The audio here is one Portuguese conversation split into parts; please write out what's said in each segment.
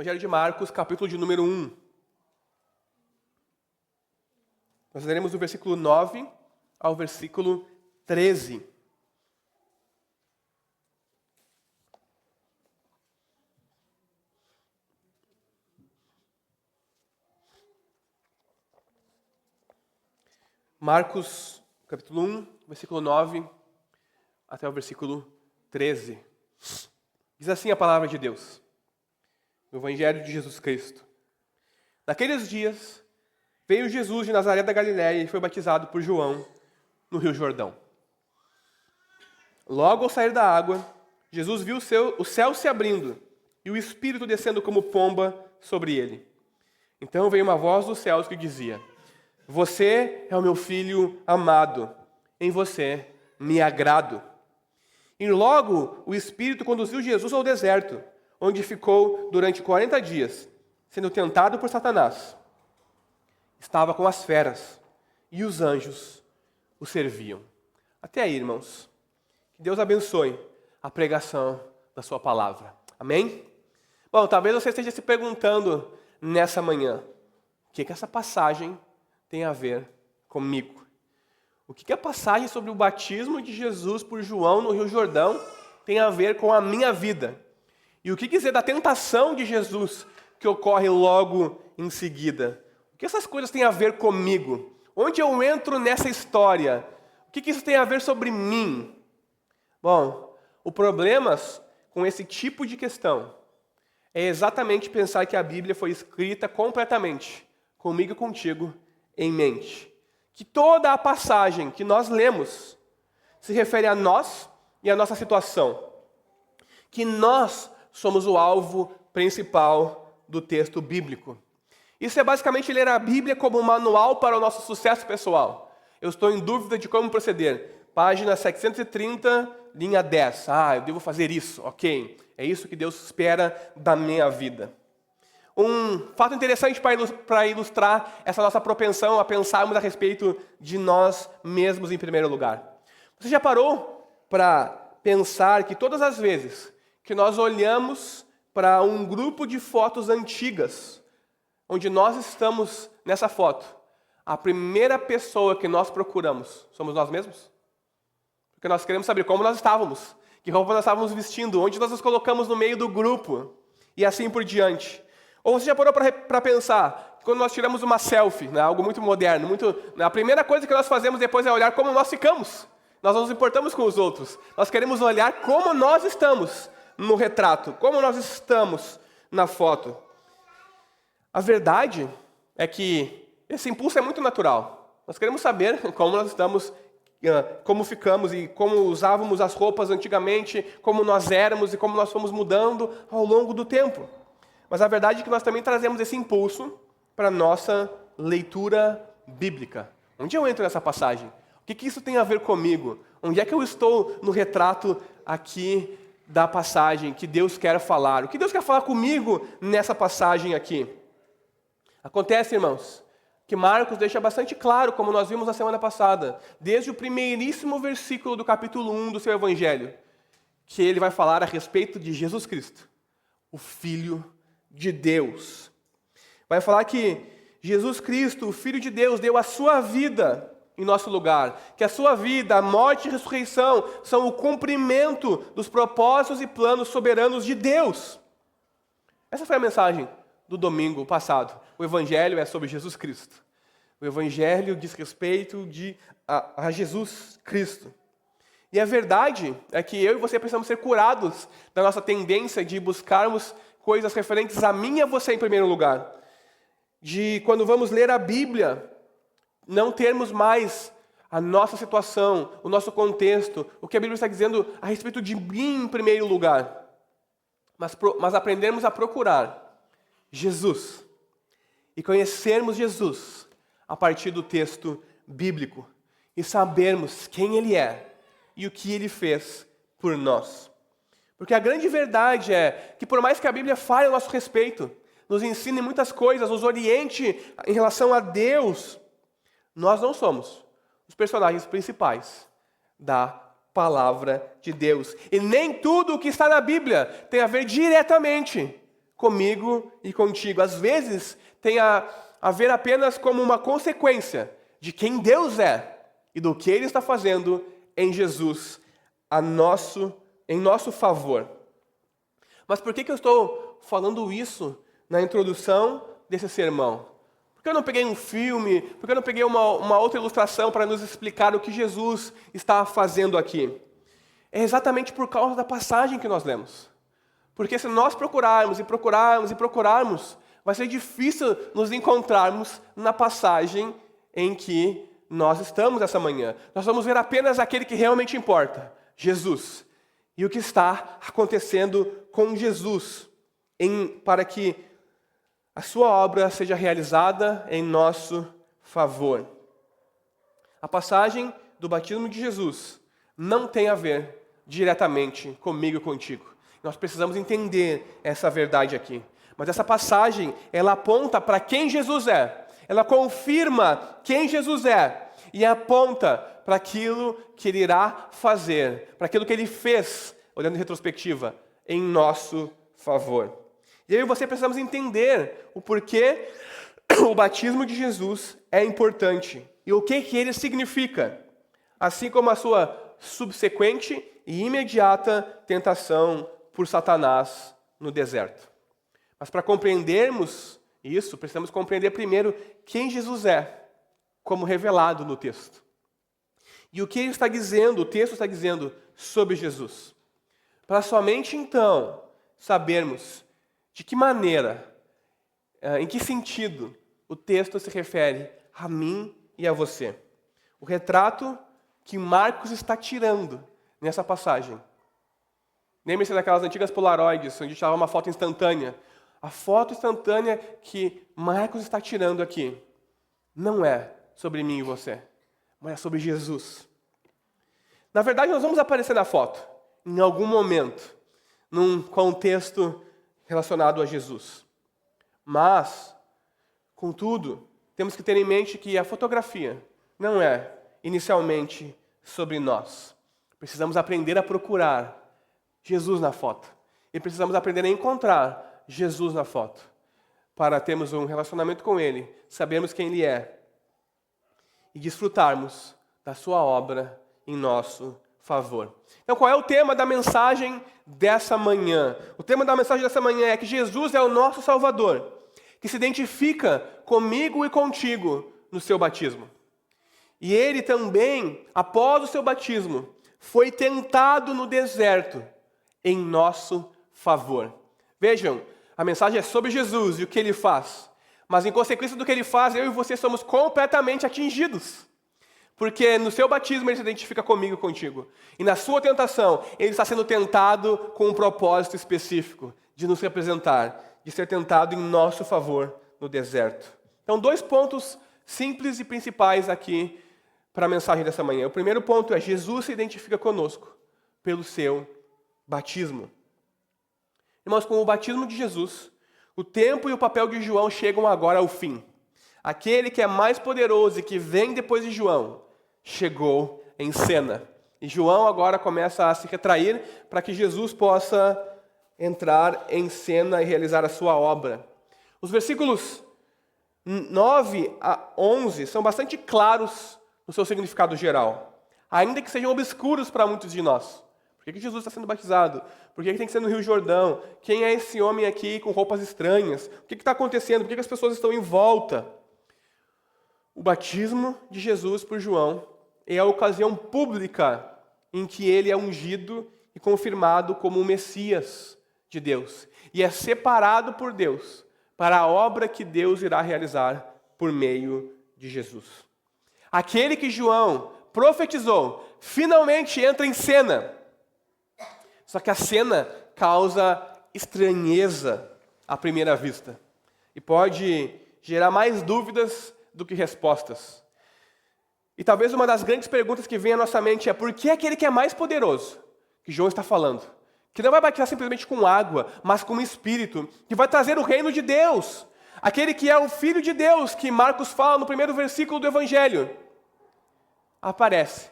Evangelho de Marcos, capítulo de número 1. Nós leremos do versículo 9 ao versículo 13. Marcos, capítulo 1, versículo 9 até o versículo 13. Diz assim a palavra de Deus, no Evangelho de Jesus Cristo. Naqueles dias, veio Jesus de Nazaré da Galiléia e foi batizado por João no Rio Jordão. Logo ao sair da água, Jesus viu o céu se abrindo e o Espírito descendo como pomba sobre ele. Então veio uma voz dos céus que dizia: Você é o meu filho amado, em você me agrado. E logo o Espírito conduziu Jesus ao deserto, onde ficou durante 40 dias, sendo tentado por Satanás. Estava com as feras, e os anjos o serviam. Até aí, irmãos. Que Deus abençoe a pregação da sua palavra. Amém? Bom, talvez você esteja se perguntando nessa manhã, o que essa passagem tem a ver comigo? O que a passagem sobre o batismo de Jesus por João no Rio Jordão tem a ver com a minha vida? E o que dizer da tentação de Jesus que ocorre logo em seguida? O que essas coisas têm a ver comigo? Onde eu entro nessa história? O que isso tem a ver sobre mim? Bom, o problema com esse tipo de questão é exatamente pensar que a Bíblia foi escrita completamente, comigo e contigo, em mente. Que toda a passagem que nós lemos se refere a nós e a nossa situação. Que nós somos o alvo principal do texto bíblico. Isso é basicamente ler a Bíblia como um manual para o nosso sucesso pessoal. Eu estou em dúvida de como proceder. Página 730, linha 10. Eu devo fazer isso, ok. É isso que Deus espera da minha vida. Um fato interessante para ilustrar essa nossa propensão a pensarmos a respeito de nós mesmos em primeiro lugar. Você já parou para pensar que todas as vezes que nós olhamos para um grupo de fotos antigas, onde nós estamos nessa foto, a primeira pessoa que nós procuramos somos nós mesmos? Porque nós queremos saber como nós estávamos, que roupa nós estávamos vestindo, onde nós nos colocamos no meio do grupo, e assim por diante. Ou você já parou para pensar, quando nós tiramos uma selfie, né, algo muito moderno, a primeira coisa que nós fazemos depois é olhar como nós ficamos. Nós não nos importamos com os outros. Nós queremos olhar como nós estamos no retrato, como nós estamos na foto. A verdade é que esse impulso é muito natural. Nós queremos saber como nós estamos, como ficamos e como usávamos as roupas antigamente, como nós éramos e como nós fomos mudando ao longo do tempo. Mas a verdade é que nós também trazemos esse impulso para a nossa leitura bíblica. Onde eu entro nessa passagem? O que isso tem a ver comigo? Onde é que eu estou no retrato aqui da passagem que Deus quer falar? O que Deus quer falar comigo nessa passagem aqui? Acontece, irmãos, que Marcos deixa bastante claro, como nós vimos na semana passada, desde o primeiríssimo versículo do capítulo 1 do seu Evangelho, que ele vai falar a respeito de Jesus Cristo, o Filho de Deus. Vai falar que Jesus Cristo, o Filho de Deus, deu a sua vida em nosso lugar. Que a sua vida, a morte e a ressurreição são o cumprimento dos propósitos e planos soberanos de Deus. Essa foi a mensagem do domingo passado. O Evangelho é sobre Jesus Cristo. O Evangelho diz respeito a Jesus Cristo. E a verdade é que eu e você precisamos ser curados da nossa tendência de buscarmos coisas referentes a mim e a você em primeiro lugar. De quando vamos ler a Bíblia, não termos mais a nossa situação, o nosso contexto, o que a Bíblia está dizendo a respeito de mim em primeiro lugar. Mas aprendermos a procurar Jesus e conhecermos Jesus a partir do texto bíblico e sabermos quem Ele é e o que Ele fez por nós. Porque a grande verdade é que por mais que a Bíblia fale a nosso respeito, nos ensine muitas coisas, nos oriente em relação a Deus, nós não somos os personagens principais da palavra de Deus. E nem tudo o que está na Bíblia tem a ver diretamente comigo e contigo. Às vezes tem a ver apenas como uma consequência de quem Deus é e do que Ele está fazendo em Jesus em nosso favor. Mas por que eu estou falando isso na introdução desse sermão? Por que eu não peguei um filme? Por que eu não peguei uma outra ilustração para nos explicar o que Jesus está fazendo aqui? É exatamente por causa da passagem que nós lemos. Porque se nós procurarmos e procurarmos e procurarmos, vai ser difícil nos encontrarmos na passagem em que nós estamos essa manhã. Nós vamos ver apenas aquele que realmente importa, Jesus. E o que está acontecendo com Jesus, para que a sua obra seja realizada em nosso favor. A passagem do batismo de Jesus não tem a ver diretamente comigo e contigo. Nós precisamos entender essa verdade aqui. Mas essa passagem, ela aponta para quem Jesus é. Ela confirma quem Jesus é. E aponta para aquilo que Ele irá fazer, para aquilo que Ele fez, olhando em retrospectiva, em nosso favor. E eu e você precisamos entender o porquê o batismo de Jesus é importante e o que ele significa, assim como a sua subsequente e imediata tentação por Satanás no deserto. Mas para compreendermos isso, precisamos compreender primeiro quem Jesus é, como revelado no texto. E o que ele está dizendo, o texto está dizendo sobre Jesus. Para somente então sabermos de que maneira, em que sentido o texto se refere a mim e a você. O retrato que Marcos está tirando nessa passagem. Lembre-se daquelas antigas Polaroids, onde estava uma foto instantânea. A foto instantânea que Marcos está tirando aqui não é sobre mim e você, mas é sobre Jesus. Na verdade, nós vamos aparecer na foto, em algum momento, num contexto relacionado a Jesus. Mas, contudo, temos que ter em mente que a fotografia não é inicialmente sobre nós. Precisamos aprender a procurar Jesus na foto. E precisamos aprender a encontrar Jesus na foto. Para termos um relacionamento com Ele, sabermos quem Ele é e desfrutarmos da sua obra em nosso favor. Então, qual é o tema da mensagem dessa manhã? O tema da mensagem dessa manhã é que Jesus é o nosso Salvador, que se identifica comigo e contigo no seu batismo. E Ele também, após o seu batismo, foi tentado no deserto em nosso favor. Vejam, a mensagem é sobre Jesus e o que Ele faz. Mas em consequência do que Ele faz, eu e você somos completamente atingidos. Porque no seu batismo Ele se identifica comigo e contigo. E na sua tentação, Ele está sendo tentado com um propósito específico, de nos representar, de ser tentado em nosso favor no deserto. Então, 2 pontos simples e principais aqui para a mensagem dessa manhã. O primeiro ponto é: Jesus se identifica conosco pelo seu batismo. Irmãos, com o batismo de Jesus, o tempo e o papel de João chegam agora ao fim. Aquele que é mais poderoso e que vem depois de João, chegou em cena. E João agora começa a se retrair para que Jesus possa entrar em cena e realizar a sua obra. Os versículos 9 a 11 são bastante claros no seu significado geral, ainda que sejam obscuros para muitos de nós. Por que Jesus está sendo batizado? Por que tem que ser no Rio Jordão? Quem é esse homem aqui com roupas estranhas? O que está acontecendo? Por que as pessoas estão em volta? O batismo de Jesus por João é a ocasião pública em que ele é ungido e confirmado como o Messias de Deus. E é separado por Deus para a obra que Deus irá realizar por meio de Jesus. Aquele que João profetizou finalmente entra em cena. Só que a cena causa estranheza à primeira vista e pode gerar mais dúvidas do que respostas. E talvez uma das grandes perguntas que vem à nossa mente é: por que aquele que é mais poderoso, que João está falando, que não vai batizar simplesmente com água, mas com o Espírito, que vai trazer o reino de Deus, aquele que é o Filho de Deus, que Marcos fala no primeiro versículo do Evangelho, aparece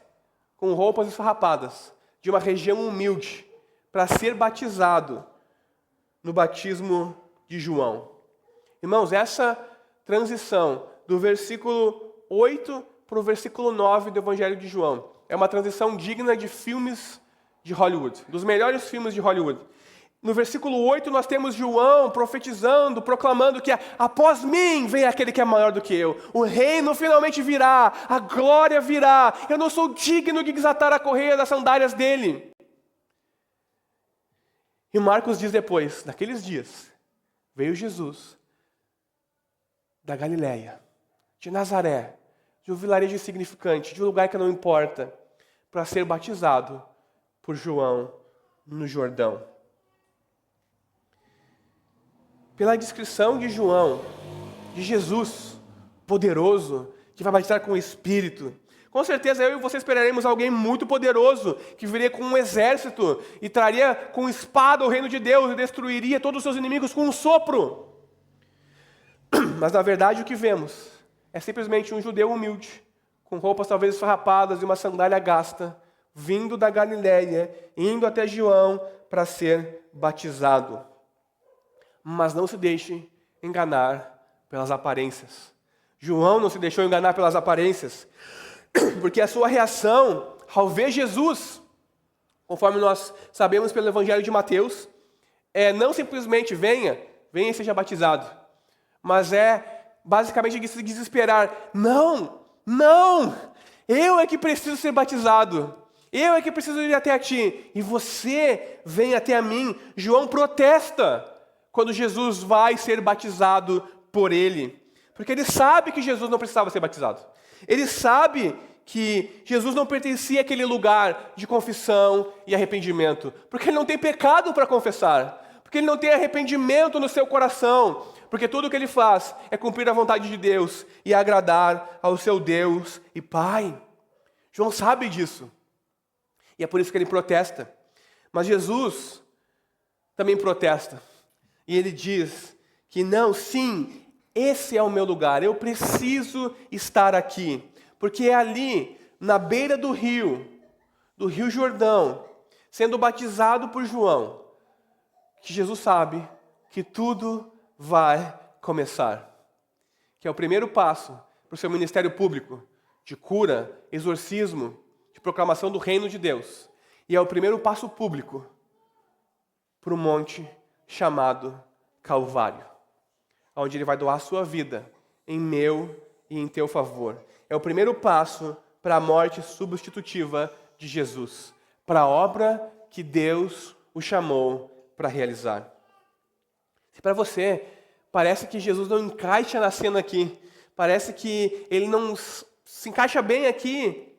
com roupas esfarrapadas de uma região humilde para ser batizado no batismo de João. Irmãos, essa transição do versículo 8 para o versículo 9 do Evangelho de João é uma transição digna de filmes de Hollywood, dos melhores filmes de Hollywood. No versículo 8 nós temos João profetizando, proclamando que após mim vem aquele que é maior do que eu. O reino finalmente virá, a glória virá. Eu não sou digno de desatar a correia das sandálias dele. E Marcos diz depois, naqueles dias, veio Jesus da Galileia, de Nazaré, de um vilarejo insignificante, de um lugar que não importa, para ser batizado por João no Jordão. Pela descrição de João, de Jesus, poderoso, que vai batizar com o Espírito, com certeza eu e você esperaremos alguém muito poderoso, que viria com um exército e traria com espada o reino de Deus e destruiria todos os seus inimigos com um sopro. Mas na verdade o que vemos é simplesmente um judeu humilde, com roupas talvez esfarrapadas e uma sandália gasta, vindo da Galileia, indo até João para ser batizado. Mas não se deixe enganar pelas aparências. João não se deixou enganar pelas aparências, porque a sua reação ao ver Jesus, conforme nós sabemos pelo Evangelho de Mateus, é não simplesmente venha e seja batizado, mas é basicamente de se desesperar. Não, eu é que preciso ser batizado, eu é que preciso ir até a ti, e você vem até a mim. João protesta quando Jesus vai ser batizado por ele, porque ele sabe que Jesus não precisava ser batizado. Ele sabe que Jesus não pertencia àquele lugar de confissão e arrependimento, porque ele não tem pecado para confessar, porque ele não tem arrependimento no seu coração, porque tudo o que ele faz é cumprir a vontade de Deus e agradar ao seu Deus e Pai. João sabe disso, e é por isso que ele protesta. Mas Jesus também protesta. E ele diz que não, sim, esse é o meu lugar, eu preciso estar aqui. Porque é ali, na beira do Rio Jordão, sendo batizado por João, que Jesus sabe que tudo vai começar. Que é o primeiro passo para o seu ministério público, de cura, exorcismo, de proclamação do reino de Deus. E é o primeiro passo público para o monte chamado Calvário, onde ele vai doar a sua vida em meu e em teu favor. É o primeiro passo para a morte substitutiva de Jesus, para a obra que Deus o chamou para realizar. Se para você parece que Jesus não encaixa na cena aqui, parece que ele não se encaixa bem aqui,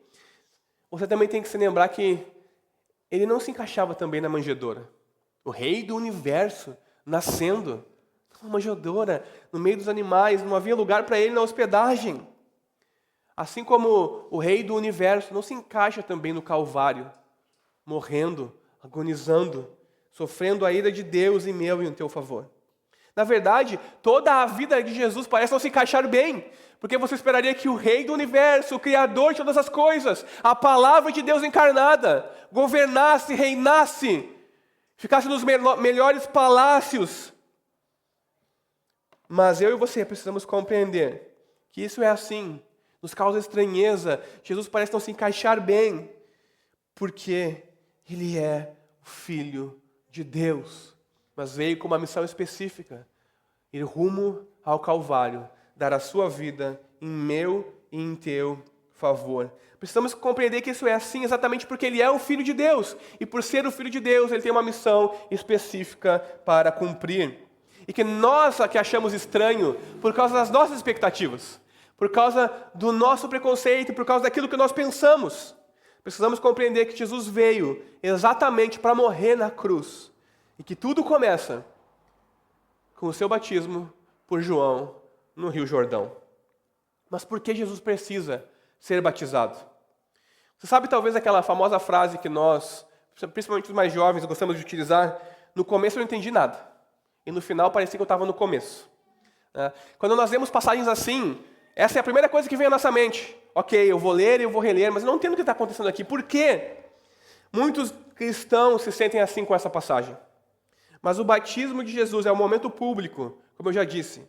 você também tem que se lembrar que ele não se encaixava também na manjedoura. O rei do universo nascendo numa manjedoura, no meio dos animais, não havia lugar para ele na hospedagem. Assim como o rei do universo não se encaixa também no Calvário, morrendo, agonizando, sofrendo a ira de Deus em meu e em teu favor. Na verdade, toda a vida de Jesus parece não se encaixar bem, porque você esperaria que o rei do universo, o criador de todas as coisas, a palavra de Deus encarnada, governasse, reinasse, ficasse nos melhores palácios. Mas eu e você precisamos compreender que isso é assim, nos causa estranheza. Jesus parece não se encaixar bem, porque ele é o Filho de Deus, mas veio com uma missão específica, ir rumo ao Calvário, dar a sua vida em meu e em teu favor. Precisamos compreender que isso é assim exatamente porque ele é o Filho de Deus, e por ser o Filho de Deus, ele tem uma missão específica para cumprir, e que nós que achamos estranho por causa das nossas expectativas, por causa do nosso preconceito, por causa daquilo que nós pensamos. Precisamos compreender que Jesus veio exatamente para morrer na cruz, e que tudo começa com o seu batismo por João no Rio Jordão. Mas por que Jesus precisa ser batizado? Você sabe talvez aquela famosa frase que nós, principalmente os mais jovens, gostamos de utilizar? No começo eu não entendi nada, e no final parecia que eu estava no começo. Quando nós vemos passagens assim, essa é a primeira coisa que vem à nossa mente. Ok, eu vou ler e eu vou reler, mas eu não entendo o que está acontecendo aqui. Por quê? Muitos cristãos se sentem assim com essa passagem. Mas o batismo de Jesus é um momento público, como eu já disse,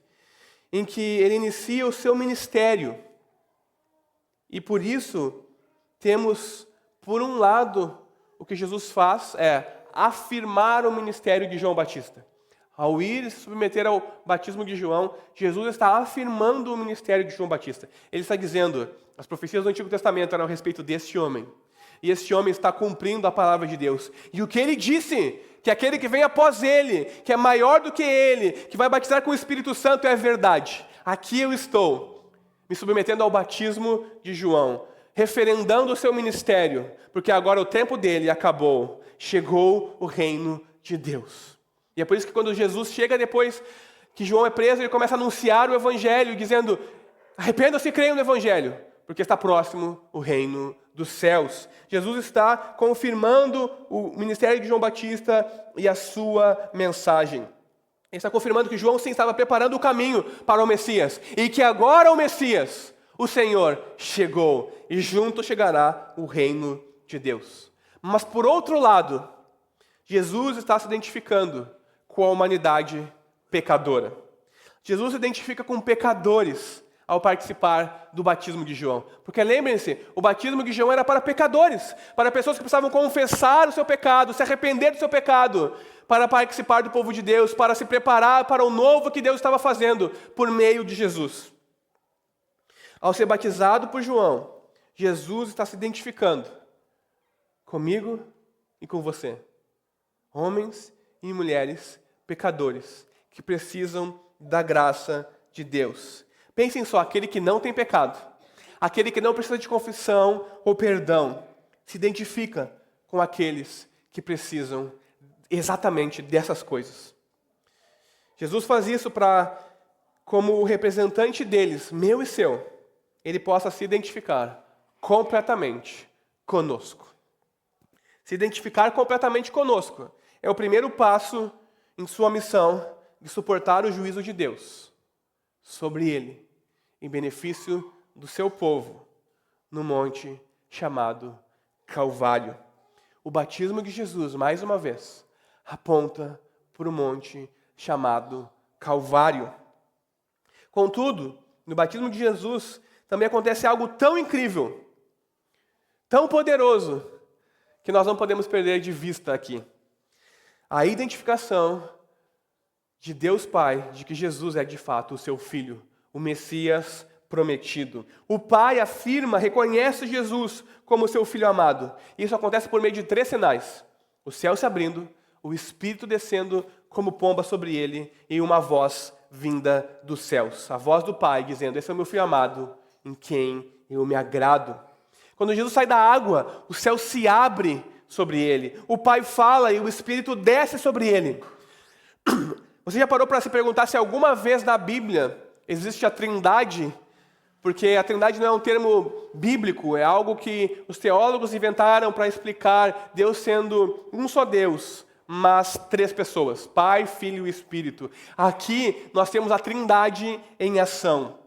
em que ele inicia o seu ministério. E por isso, temos, por um lado, o que Jesus faz é afirmar o ministério de João Batista. Ao ir se submeter ao batismo de João, Jesus está afirmando o ministério de João Batista. Ele está dizendo, as profecias do Antigo Testamento eram a respeito deste homem. E este homem está cumprindo a palavra de Deus. E o que ele disse, que aquele que vem após ele, que é maior do que ele, que vai batizar com o Espírito Santo, é verdade. Aqui eu estou, me submetendo ao batismo de João, referendando o seu ministério, porque agora o tempo dele acabou. Chegou o reino de Deus. E é por isso que quando Jesus chega depois que João é preso, ele começa a anunciar o Evangelho, dizendo, arrependam-se e creiam no Evangelho, porque está próximo o reino dos céus. Jesus está confirmando o ministério de João Batista e a sua mensagem. Ele está confirmando que João sim estava preparando o caminho para o Messias, e que agora o Messias, o Senhor, chegou, e junto chegará o reino de Deus. Mas por outro lado, Jesus está se identificando com a humanidade pecadora. Jesus se identifica com pecadores ao participar do batismo de João. Porque lembrem-se, o batismo de João era para pecadores, para pessoas que precisavam confessar o seu pecado, se arrepender do seu pecado, para participar do povo de Deus, para se preparar para o novo que Deus estava fazendo por meio de Jesus. Ao ser batizado por João, Jesus está se identificando comigo e com você. Homens e mulheres pecadores que precisam da graça de Deus. Pensem só, aquele que não tem pecado, aquele que não precisa de confissão ou perdão, se identifica com aqueles que precisam exatamente dessas coisas. Jesus faz isso para, como o representante deles, meu e seu, ele possa se identificar completamente conosco. Se identificar completamente conosco é o primeiro passo em sua missão de suportar o juízo de Deus sobre ele, em benefício do seu povo, no monte chamado Calvário. O batismo de Jesus, mais uma vez, aponta para o monte chamado Calvário. Contudo, no batismo de Jesus, também acontece algo tão incrível, tão poderoso, que nós não podemos perder de vista aqui. A identificação de Deus Pai, de que Jesus é de fato o seu Filho, o Messias prometido. O Pai afirma, reconhece Jesus como seu Filho amado. Isso acontece por meio de 3 sinais. O céu se abrindo, o Espírito descendo como pomba sobre ele e uma voz vinda dos céus. A voz do Pai dizendo, esse é o meu Filho amado, em quem eu me agrado. Quando Jesus sai da água, o céu se abre sobre ele. O Pai fala e o Espírito desce sobre ele. Você já parou para se perguntar se alguma vez na Bíblia existe a Trindade? Porque a Trindade não é um termo bíblico, é algo que os teólogos inventaram para explicar Deus sendo um só Deus, mas 3 pessoas, Pai, Filho e Espírito. Aqui nós temos a Trindade em ação.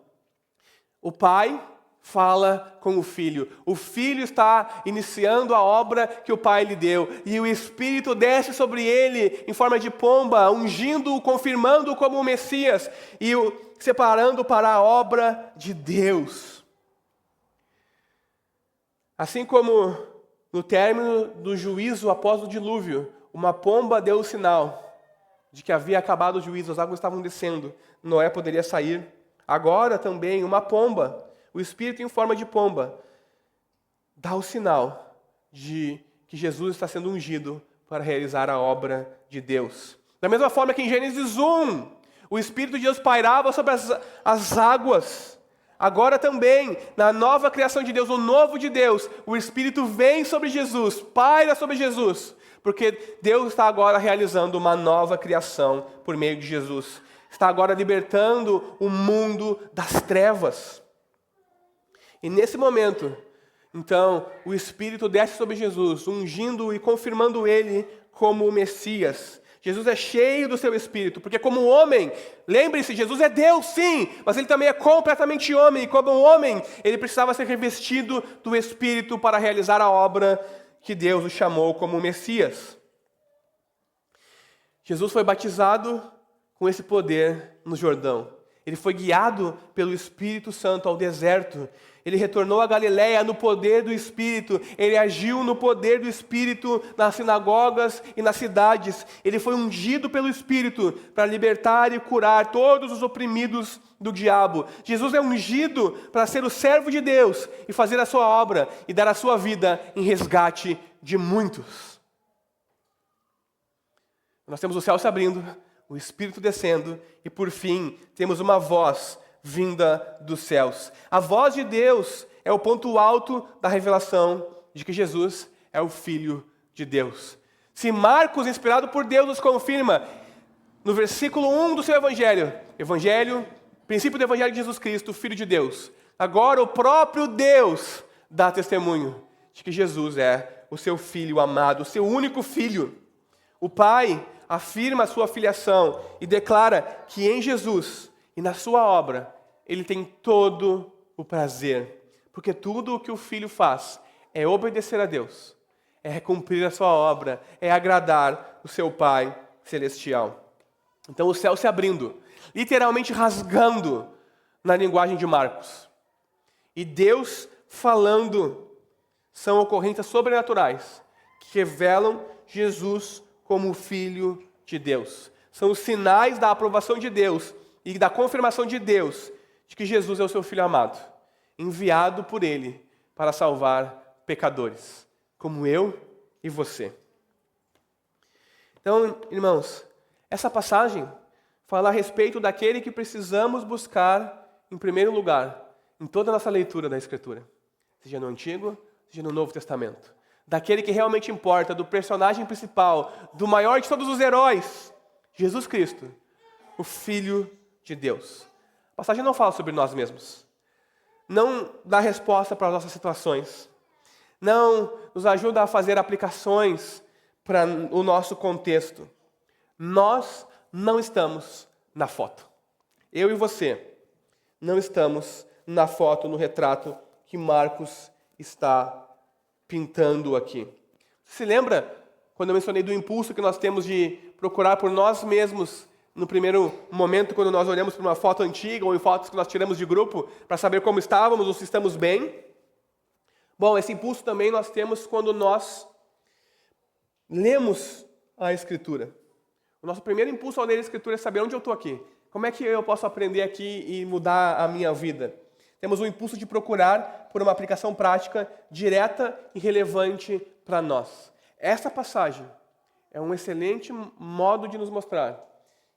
O Pai fala com o Filho está iniciando a obra que o Pai lhe deu, e o Espírito desce sobre ele em forma de pomba, ungindo-o, confirmando-o como o Messias, e o separando para a obra de Deus. Assim como no término do juízo após o dilúvio, uma pomba deu o sinal de que havia acabado o juízo, as águas estavam descendo, Noé poderia sair. Agora também uma pomba, o Espírito em forma de pomba, dá o sinal de que Jesus está sendo ungido para realizar a obra de Deus. Da mesma forma que em Gênesis 1, o Espírito de Deus pairava sobre as águas, agora também, na nova criação de Deus, o novo de Deus, o Espírito vem sobre Jesus, paira sobre Jesus, porque Deus está agora realizando uma nova criação por meio de Jesus. Está agora libertando o mundo das trevas. E nesse momento, então, o Espírito desce sobre Jesus, ungindo e confirmando ele como o Messias. Jesus é cheio do seu Espírito, porque como homem, lembre-se, Jesus é Deus sim, mas ele também é completamente homem, e como homem, ele precisava ser revestido do Espírito para realizar a obra que Deus o chamou como Messias. Jesus foi batizado com esse poder no Jordão. Ele foi guiado pelo Espírito Santo ao deserto. Ele retornou a Galiléia no poder do Espírito. Ele agiu no poder do Espírito nas sinagogas e nas cidades. Ele foi ungido pelo Espírito para libertar e curar todos os oprimidos do diabo. Jesus é ungido para ser o servo de Deus e fazer a sua obra e dar a sua vida em resgate de muitos. Nós temos o céu se abrindo, o Espírito descendo e, por fim, temos uma voz vinda dos céus. A voz de Deus é o ponto alto da revelação de que Jesus é o Filho de Deus. Se Marcos, inspirado por Deus, nos confirma, no versículo 1 do seu princípio do Evangelho de Jesus Cristo, Filho de Deus. Agora o próprio Deus dá testemunho de que Jesus é o seu Filho amado, o seu único Filho. O Pai afirma a sua filiação e declara que em Jesus e na sua obra, Ele tem todo o prazer. Porque tudo o que o Filho faz é obedecer a Deus, é cumprir a sua obra, é agradar o seu Pai celestial. Então o céu se abrindo, literalmente rasgando na linguagem de Marcos. E Deus falando são ocorrências sobrenaturais que revelam Jesus como o Filho de Deus. São os sinais da aprovação de Deus e da confirmação de Deus de que Jesus é o seu Filho amado, enviado por Ele para salvar pecadores, como eu e você. Então, irmãos, essa passagem fala a respeito daquele que precisamos buscar em primeiro lugar em toda a nossa leitura da Escritura, seja no Antigo, seja no Novo Testamento. Daquele que realmente importa, do personagem principal, do maior de todos os heróis, Jesus Cristo, o Filho de Deus. A passagem não fala sobre nós mesmos, não dá resposta para as nossas situações, não nos ajuda a fazer aplicações para o nosso contexto. Nós não estamos na foto. Eu e você não estamos na foto, no retrato que Marcos está pintando aqui. Você se lembra quando eu mencionei do impulso que nós temos de procurar por nós mesmos no primeiro momento, quando nós olhamos para uma foto antiga ou em fotos que nós tiramos de grupo para saber como estávamos ou se estamos bem? Bom, esse impulso também nós temos quando nós lemos a Escritura. O nosso primeiro impulso ao ler a Escritura é saber onde eu estou aqui. Como é que eu posso aprender aqui e mudar a minha vida? Temos o impulso de procurar por uma aplicação prática, direta e relevante para nós. Essa passagem é um excelente modo de nos mostrar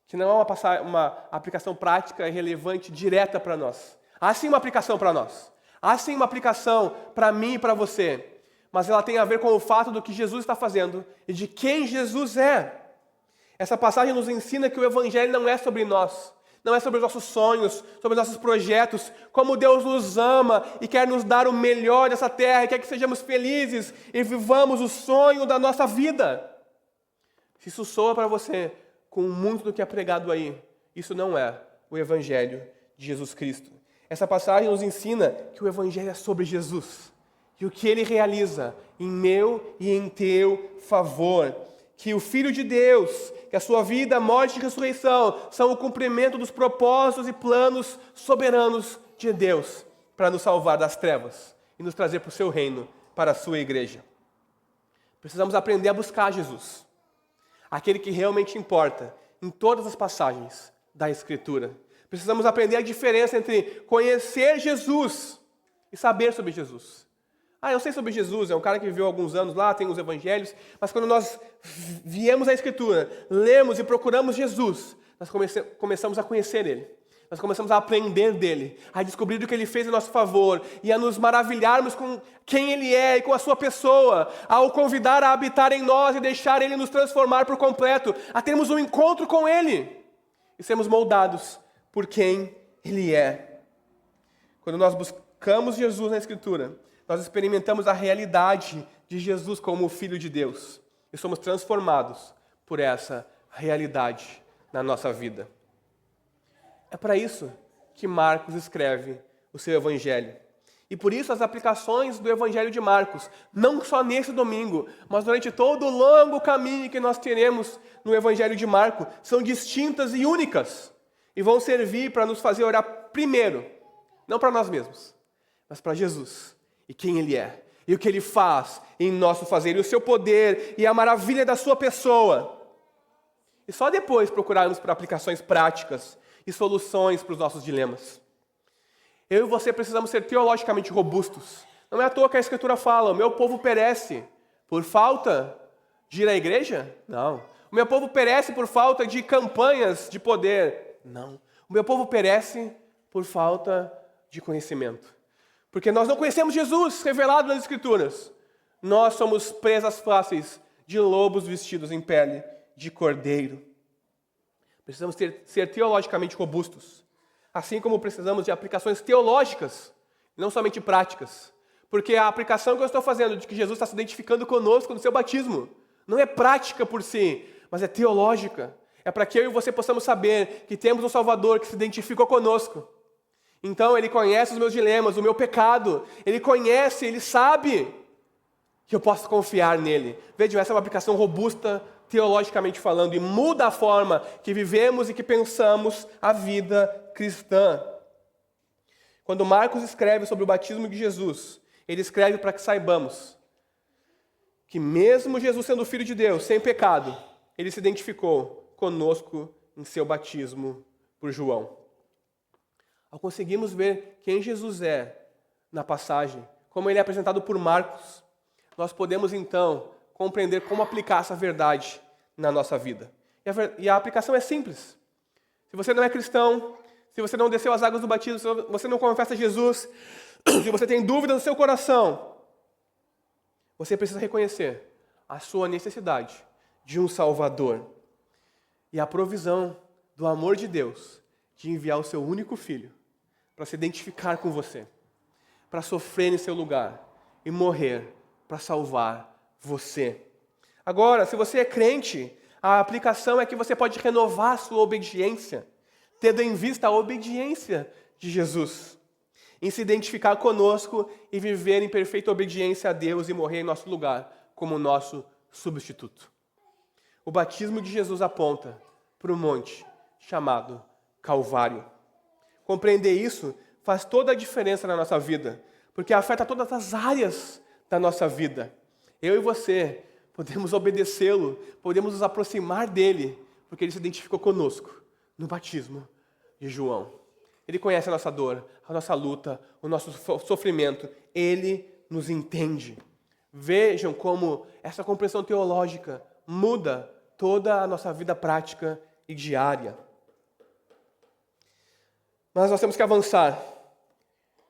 que não é uma aplicação prática e relevante direta para nós. Há sim uma aplicação para nós. Há sim uma aplicação para mim e para você. Mas ela tem a ver com o fato do que Jesus está fazendo e de quem Jesus é. Essa passagem nos ensina que o Evangelho não é sobre nós. Não é sobre os nossos sonhos, sobre os nossos projetos, como Deus nos ama e quer nos dar o melhor dessa terra, e quer que sejamos felizes e vivamos o sonho da nossa vida. Se isso soa para você com muito do que é pregado aí, isso não é o Evangelho de Jesus Cristo. Essa passagem nos ensina que o Evangelho é sobre Jesus e o que Ele realiza em meu e em teu favor. Que o Filho de Deus, que a sua vida, morte e ressurreição são o cumprimento dos propósitos e planos soberanos de Deus para nos salvar das trevas e nos trazer para o seu reino, para a sua igreja. Precisamos aprender a buscar Jesus, aquele que realmente importa em todas as passagens da Escritura. Precisamos aprender a diferença entre conhecer Jesus e saber sobre Jesus. Eu sei sobre Jesus, é um cara que viveu alguns anos lá, tem os evangelhos, mas quando nós viemos à Escritura, lemos e procuramos Jesus, nós começamos a conhecer Ele. Nós começamos a aprender dele, a descobrir o que Ele fez em nosso favor e a nos maravilharmos com quem Ele é e com a sua pessoa, a o convidar a habitar em nós e deixar Ele nos transformar por completo, a termos um encontro com Ele e sermos moldados por quem Ele é. Quando nós buscamos Jesus na Escritura, nós experimentamos a realidade de Jesus como o Filho de Deus e somos transformados por essa realidade na nossa vida. É para isso que Marcos escreve o seu Evangelho. E por isso as aplicações do Evangelho de Marcos, não só nesse domingo, mas durante todo o longo caminho que nós teremos no Evangelho de Marcos, são distintas e únicas. E vão servir para nos fazer orar primeiro, não para nós mesmos, mas para Jesus e quem Ele é, e o que Ele faz em nosso fazer, e o seu poder, e a maravilha da sua pessoa. E só depois procurarmos por aplicações práticas e soluções para os nossos dilemas. Eu e você precisamos ser teologicamente robustos. Não é à toa que a Escritura fala, o meu povo perece por falta de ir à igreja? Não. O meu povo perece por falta de campanhas de poder? Não. O meu povo perece por falta de conhecimento. Porque nós não conhecemos Jesus revelado nas Escrituras. Nós somos presas fáceis de lobos vestidos em pele de cordeiro. Precisamos ser teologicamente robustos. Assim como precisamos de aplicações teológicas, não somente práticas. Porque a aplicação que eu estou fazendo de que Jesus está se identificando conosco no seu batismo não é prática por si, mas é teológica. É para que eu e você possamos saber que temos um Salvador que se identificou conosco. Então Ele conhece os meus dilemas, o meu pecado. Ele conhece, Ele sabe que eu posso confiar nele. Vejam, essa é uma aplicação robusta, teologicamente falando, e muda a forma que vivemos e que pensamos a vida cristã. Quando Marcos escreve sobre o batismo de Jesus, ele escreve para que saibamos que mesmo Jesus sendo Filho de Deus, sem pecado, ele se identificou conosco em seu batismo por João. Ao conseguirmos ver quem Jesus é na passagem, como ele é apresentado por Marcos, nós podemos então compreender como aplicar essa verdade na nossa vida. E a aplicação é simples. Se você não é cristão, se você não desceu as águas do batismo, se você não confessa Jesus, se você tem dúvida no seu coração, você precisa reconhecer a sua necessidade de um Salvador e a provisão do amor de Deus de enviar o seu único Filho para se identificar com você, para sofrer em seu lugar e morrer para salvar você. Agora, se você é crente, a aplicação é que você pode renovar a sua obediência, tendo em vista a obediência de Jesus, em se identificar conosco e viver em perfeita obediência a Deus e morrer em nosso lugar como nosso substituto. O batismo de Jesus aponta para um monte chamado Calvário. Compreender isso faz toda a diferença na nossa vida, porque afeta todas as áreas da nossa vida. Eu e você podemos obedecê-lo, podemos nos aproximar dele, porque ele se identificou conosco no batismo de João. Ele conhece a nossa dor, a nossa luta, o nosso sofrimento. Ele nos entende. Vejam como essa compreensão teológica muda toda a nossa vida prática e diária. Mas nós temos que avançar.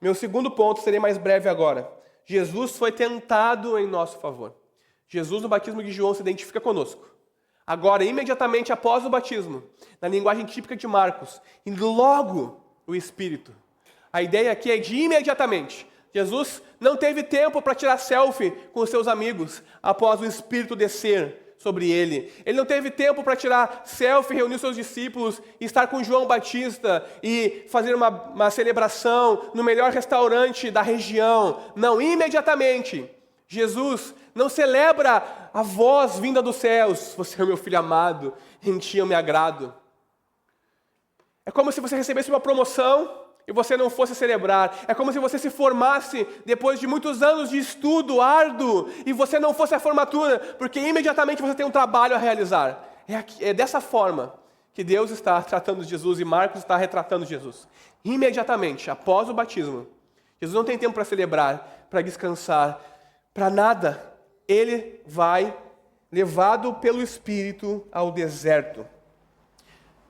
Meu segundo ponto, serei mais breve agora. Jesus foi tentado em nosso favor. Jesus, no batismo de João, se identifica conosco. Agora, imediatamente após o batismo, na linguagem típica de Marcos, e logo o Espírito. A ideia aqui é de imediatamente. Jesus não teve tempo para tirar selfie com os seus amigos após o Espírito descer sobre ele. Ele não teve tempo para tirar selfie, reunir seus discípulos, estar com João Batista e fazer uma celebração no melhor restaurante da região. Não, imediatamente. Jesus não celebra a voz vinda dos céus. Você é o meu filho amado, em ti eu me agrado. É como se você recebesse uma promoção e você não fosse celebrar. É como se você se formasse depois de muitos anos de estudo árduo e você não fosse à formatura, porque imediatamente você tem um trabalho a realizar. É dessa forma que Deus está tratando Jesus e Marcos está retratando Jesus. Imediatamente, após o batismo, Jesus não tem tempo para celebrar, para descansar, para nada. Ele vai levado pelo Espírito ao deserto.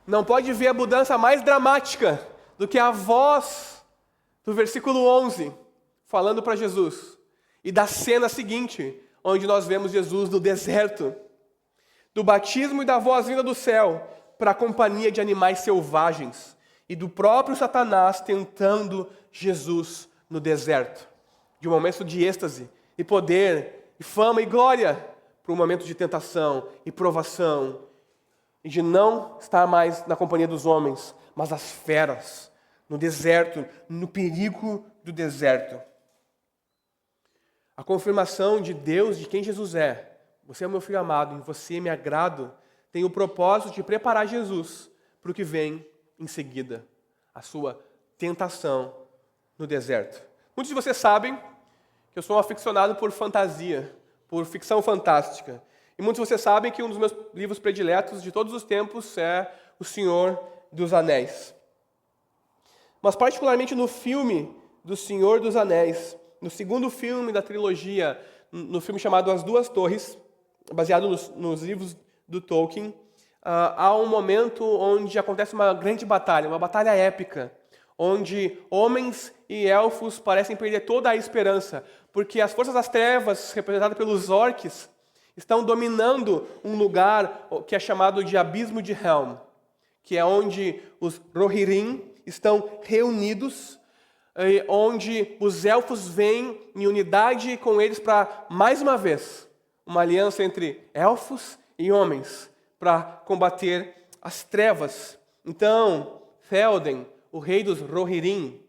Não pode ver a mudança mais dramática do que a voz do versículo 11, falando para Jesus. E da cena seguinte, onde nós vemos Jesus no deserto. Do batismo e da voz vinda do céu, para a companhia de animais selvagens. E do próprio Satanás tentando Jesus no deserto. De um momento de êxtase, e poder, e fama e glória, para um momento de tentação e provação. E de não estar mais na companhia dos homens, mas das feras, no deserto, no perigo do deserto. A confirmação de Deus, de quem Jesus é. Você é o meu filho amado, em você me agrado, tem o propósito de preparar Jesus para o que vem em seguida, a sua tentação no deserto. Muitos de vocês sabem que eu sou um aficionado por fantasia, por ficção fantástica. E muitos de vocês sabem que um dos meus livros prediletos de todos os tempos é O Senhor dos Anéis. Mas particularmente no filme do Senhor dos Anéis, no segundo filme da trilogia, no filme chamado As Duas Torres, baseado nos livros do Tolkien, há um momento onde acontece uma grande batalha, uma batalha épica, onde homens e elfos parecem perder toda a esperança, porque as forças das trevas, representadas pelos orcs, estão dominando um lugar que é chamado de Abismo de Helm, que é onde os Rohirrim estão reunidos, onde os elfos vêm em unidade com eles para, mais uma vez, uma aliança entre elfos e homens, para combater as trevas. Então, Théoden, o rei dos Rohirrim,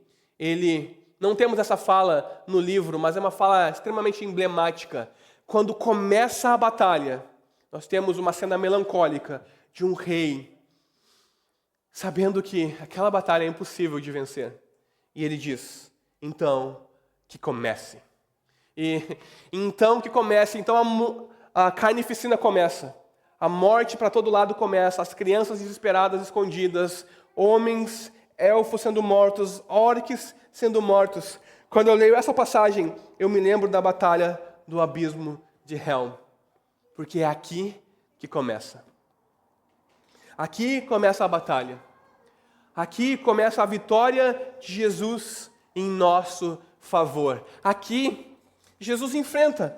não temos essa fala no livro, mas é uma fala extremamente emblemática. Quando começa a batalha, nós temos uma cena melancólica de um rei, sabendo que aquela batalha é impossível de vencer. E ele diz, então que comece. Então a carnificina começa. A morte para todo lado começa, as crianças desesperadas, escondidas, homens, elfos sendo mortos, orques sendo mortos. Quando eu leio essa passagem, eu me lembro da batalha do Abismo de Helm, porque é aqui que começa. Aqui começa a batalha. Aqui começa a vitória de Jesus em nosso favor. Aqui, Jesus enfrenta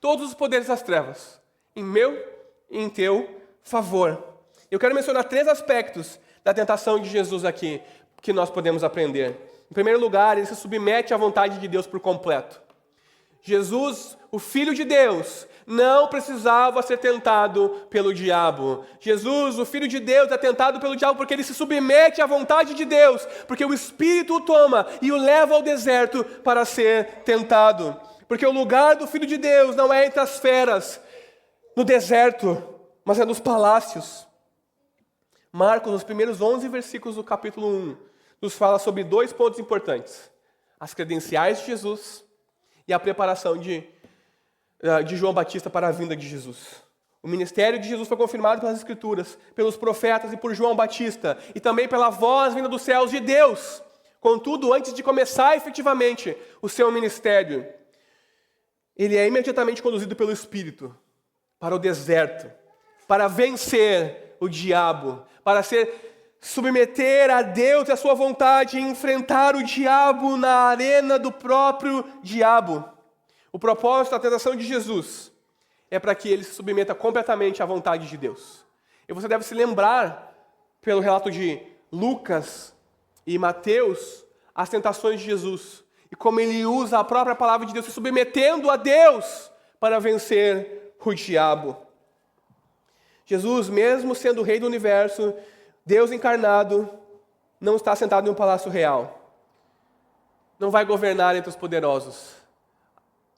todos os poderes das trevas, em meu e em teu favor. Eu quero mencionar 3 aspectos da tentação de Jesus aqui, que nós podemos aprender. Em primeiro lugar, ele se submete à vontade de Deus por completo. Jesus, o Filho de Deus, não precisava ser tentado pelo diabo. Jesus, o Filho de Deus, é tentado pelo diabo porque ele se submete à vontade de Deus, porque o Espírito o toma e o leva ao deserto para ser tentado. Porque o lugar do Filho de Deus não é entre as feras, no deserto, mas é nos palácios. Marcos, nos primeiros 11 versículos do capítulo 1, nos fala sobre 2 pontos importantes. As credenciais de Jesus e a preparação de João Batista para a vinda de Jesus. O ministério de Jesus foi confirmado pelas Escrituras, pelos profetas e por João Batista, e também pela voz vinda dos céus de Deus. Contudo, antes de começar efetivamente o seu ministério, ele é imediatamente conduzido pelo Espírito para o deserto, para vencer o diabo, para submeter a Deus e a sua vontade e enfrentar o diabo na arena do próprio diabo. O propósito da tentação de Jesus é para que ele se submeta completamente à vontade de Deus. E você deve se lembrar, pelo relato de Lucas e Mateus, as tentações de Jesus e como ele usa a própria palavra de Deus, se submetendo a Deus para vencer o diabo. Jesus, mesmo sendo o rei do universo, Deus encarnado, não está sentado em um palácio real. Não vai governar entre os poderosos.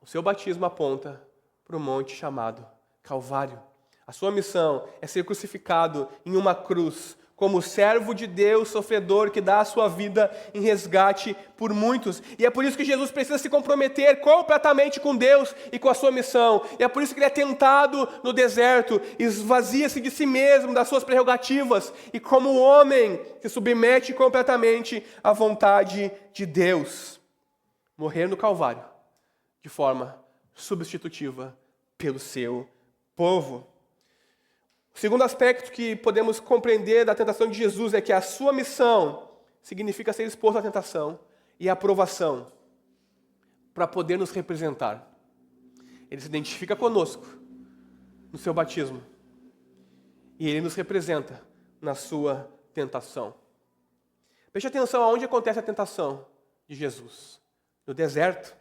O seu batismo aponta para o monte chamado Calvário. A sua missão é ser crucificado em uma cruz, como servo de Deus, sofredor, que dá a sua vida em resgate por muitos. E é por isso que Jesus precisa se comprometer completamente com Deus e com a sua missão. E é por isso que ele é tentado no deserto, esvazia-se de si mesmo, das suas prerrogativas, e como homem se submete completamente à vontade de Deus. Morrer no Calvário, de forma substitutiva pelo seu povo. O segundo aspecto que podemos compreender da tentação de Jesus é que a sua missão significa ser exposto à tentação e à provação para poder nos representar. Ele se identifica conosco no seu batismo e ele nos representa na sua tentação. Preste atenção aonde acontece a tentação de Jesus. No deserto.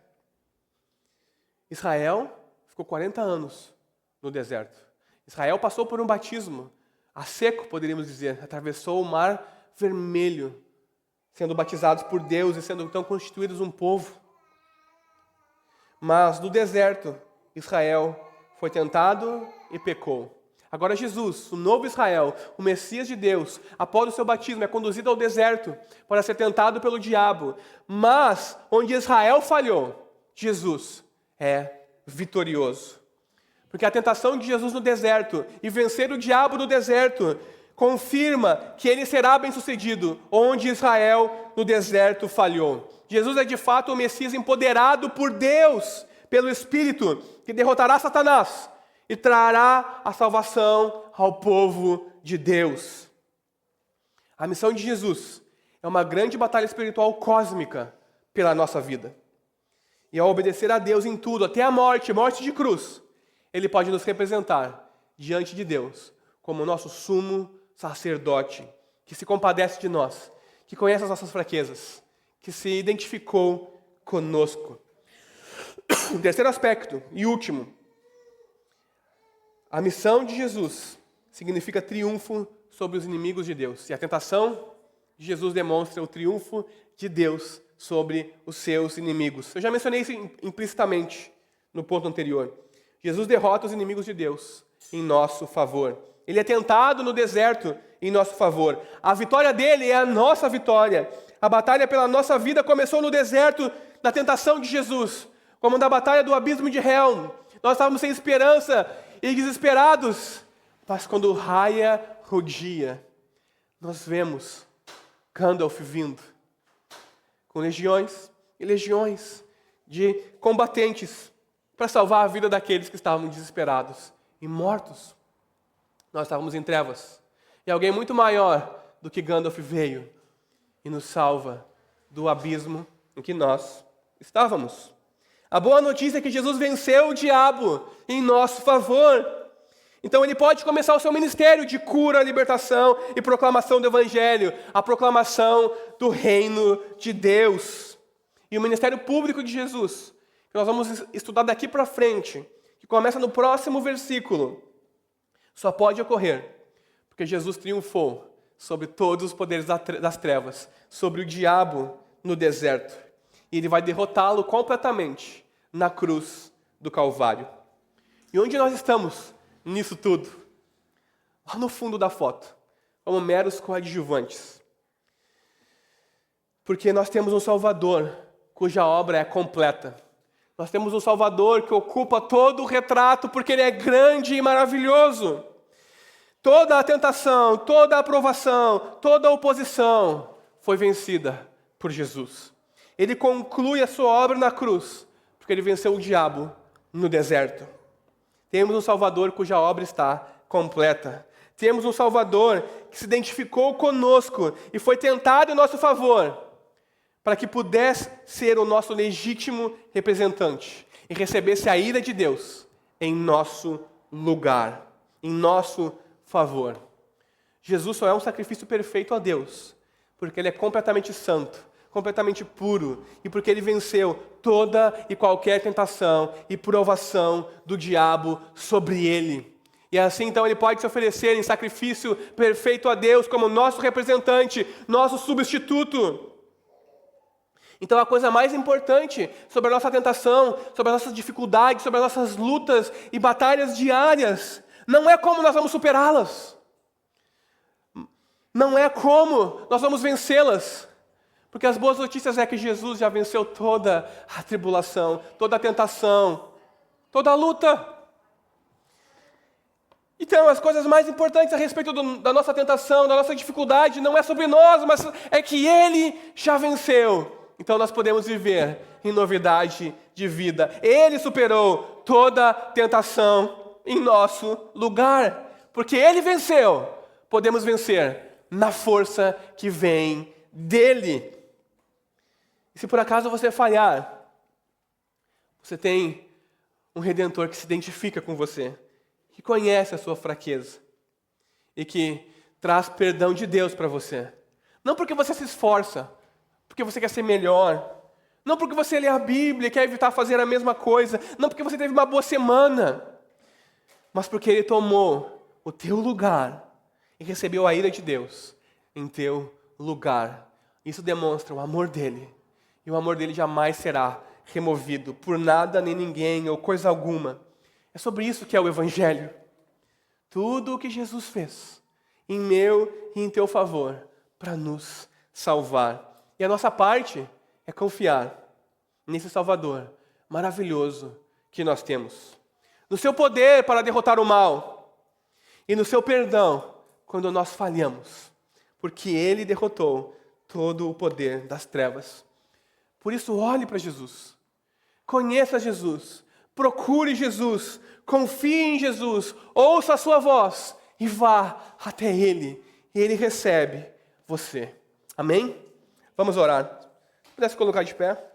Israel ficou 40 anos no deserto. Israel passou por um batismo a seco, poderíamos dizer, atravessou o mar vermelho, sendo batizados por Deus e sendo então constituídos um povo. Mas no deserto, Israel foi tentado e pecou. Agora Jesus, o novo Israel, o Messias de Deus, após o seu batismo, é conduzido ao deserto para ser tentado pelo diabo. Mas, onde Israel falhou, Jesus é vitorioso. Porque a tentação de Jesus no deserto e vencer o diabo no deserto confirma que ele será bem-sucedido, onde Israel no deserto falhou. Jesus é de fato o Messias empoderado por Deus, pelo Espírito, que derrotará Satanás e trará a salvação ao povo de Deus. A missão de Jesus é uma grande batalha espiritual cósmica pela nossa vida. E ao obedecer a Deus em tudo, até a morte de cruz, Ele pode nos representar diante de Deus como o nosso sumo sacerdote, que se compadece de nós, que conhece as nossas fraquezas, que se identificou conosco. O terceiro aspecto e último, a missão de Jesus significa triunfo sobre os inimigos de Deus. E a tentação de Jesus demonstra o triunfo de Deus sobre os seus inimigos. Eu já mencionei isso implicitamente no ponto anterior. Jesus derrota os inimigos de Deus em nosso favor. Ele é tentado no deserto em nosso favor. A vitória dele é a nossa vitória. A batalha pela nossa vida começou no deserto, na tentação de Jesus, como na batalha do abismo de Helm. Nós estávamos sem esperança e desesperados, mas quando raia o dia, nós vemos Gandalf vindo, com legiões e legiões de combatentes para salvar a vida daqueles que estavam desesperados e mortos. Nós estávamos em trevas. E alguém muito maior do que Gandalf veio e nos salva do abismo em que nós estávamos. A boa notícia é que Jesus venceu o diabo em nosso favor. Então ele pode começar o seu ministério de cura, libertação e proclamação do Evangelho, a proclamação do reino de Deus. E o ministério público de Jesus, que nós vamos estudar daqui para frente, que começa no próximo versículo, só pode ocorrer porque Jesus triunfou sobre todos os poderes das trevas, sobre o diabo no deserto. E ele vai derrotá-lo completamente na cruz do Calvário. E onde nós estamos nisso tudo? Lá no fundo da foto, como meros coadjuvantes. Porque nós temos um Salvador cuja obra é completa. Nós temos um Salvador que ocupa todo o retrato porque Ele é grande e maravilhoso. Toda a tentação, toda a aprovação, toda a oposição foi vencida por Jesus. Ele conclui a sua obra na cruz, porque Ele venceu o diabo no deserto. Temos um Salvador cuja obra está completa. Temos um Salvador que se identificou conosco e foi tentado em nosso favor, para que pudesse ser o nosso legítimo representante e recebesse a ira de Deus em nosso lugar, em nosso favor. Jesus só é um sacrifício perfeito a Deus, porque Ele é completamente santo, completamente puro, e porque Ele venceu toda e qualquer tentação e provação do diabo sobre Ele. E assim, então, Ele pode se oferecer em sacrifício perfeito a Deus como nosso representante, nosso substituto. Então, a coisa mais importante sobre a nossa tentação, sobre as nossas dificuldades, sobre as nossas lutas e batalhas diárias, não é como nós vamos superá-las. Não é como nós vamos vencê-las. Porque as boas notícias é que Jesus já venceu toda a tribulação, toda a tentação, toda a luta. Então, as coisas mais importantes a respeito da nossa tentação, da nossa dificuldade, não é sobre nós, mas é que Ele já venceu. Então, nós podemos viver em novidade de vida. Ele superou toda tentação em nosso lugar. Porque Ele venceu, podemos vencer na força que vem dEle. E se por acaso você falhar, você tem um Redentor que se identifica com você, que conhece a sua fraqueza e que traz perdão de Deus para você. Não porque você se esforça, porque você quer ser melhor. Não porque você lê a Bíblia e quer evitar fazer a mesma coisa. Não porque você teve uma boa semana. Mas porque Ele tomou o teu lugar e recebeu a ira de Deus em teu lugar. Isso demonstra o amor dEle. E o amor dEle jamais será removido por nada nem ninguém ou coisa alguma. É sobre isso que é o Evangelho. Tudo o que Jesus fez, em meu e em teu favor, para nos salvar. E a nossa parte é confiar nesse Salvador maravilhoso que nós temos. No seu poder para derrotar o mal e no seu perdão quando nós falhamos, porque Ele derrotou todo o poder das trevas. Por isso, olhe para Jesus, conheça Jesus, procure Jesus, confie em Jesus, ouça a sua voz e vá até Ele. E Ele recebe você. Amém? Vamos orar. Pudesse colocar de pé?